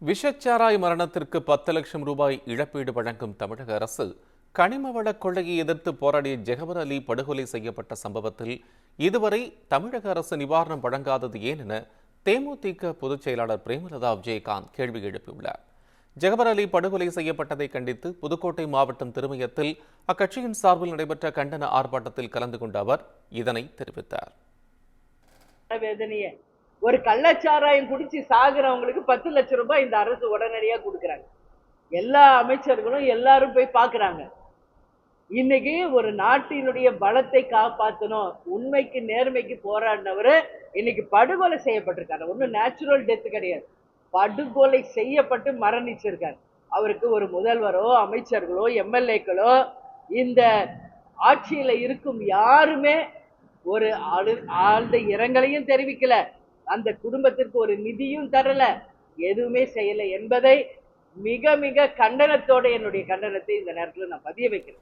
விஷச்சாராய் மரணத்திற்கு 10 லட்சம் ரூபாய் இழப்பீடு வழங்கும் தமிழக அரசு கனிமவள கொள்ளையை எதிர்த்து போராடிய ஜெகபர் அலி படுகொலை செய்யப்பட்ட சம்பவத்தில் இதுவரை தமிழக அரசு நிவாரணம் வழங்காதது ஏன் என தேமுதிக பொதுச் செயலாளர் பிரேமலதா விஜயகாந்த் கேள்வி எழுப்பியுள்ளார். ஜெகபர் அலி படுகொலை செய்யப்பட்டதை கண்டித்து புதுக்கோட்டை மாவட்டம் திருமயத்தில் அக்கட்சியின் சார்பில் நடைபெற்ற கண்டன ஆர்ப்பாட்டத்தில் கலந்து கொண்ட அவர் இதனை தெரிவித்தார். ஒரு கள்ளச்சாராயம் குடிச்சு சாகுறவங்களுக்கு 10 லட்சம் ரூபாய் இந்த அரசு உடனடியாக கொடுக்குறாங்க. எல்லா அமைச்சர்களும் எல்லாரும் போய் பார்க்குறாங்க. இன்னைக்கு ஒரு நாட்டினுடைய பலத்தை காப்பாற்றணும், உண்மைக்கு நேர்மைக்கு போராடினவர் இன்னைக்கு படுகொலை செய்யப்பட்டிருக்காரு. ஒன்றும் நேச்சுரல் டெத்து கிடையாது, படுகொலை செய்யப்பட்டு மரணிச்சிருக்காரு. அவருக்கு ஒரு முதல்வரோ அமைச்சர்களோ எம்எல்ஏக்களோ இந்த ஆட்சியில இருக்கும் யாருமே ஒரு ஆழ்ந்த இரங்கலையும் தெரிவிக்கல, அந்த குடும்பத்திற்கு ஒரு நிதியும் தரல, எதுவுமே செய்யல என்பதை மிக மிக கண்டனத்தோட என்னுடைய கண்டனத்தை இந்த நேரத்தில் நான் பதிய வைக்கிறேன்.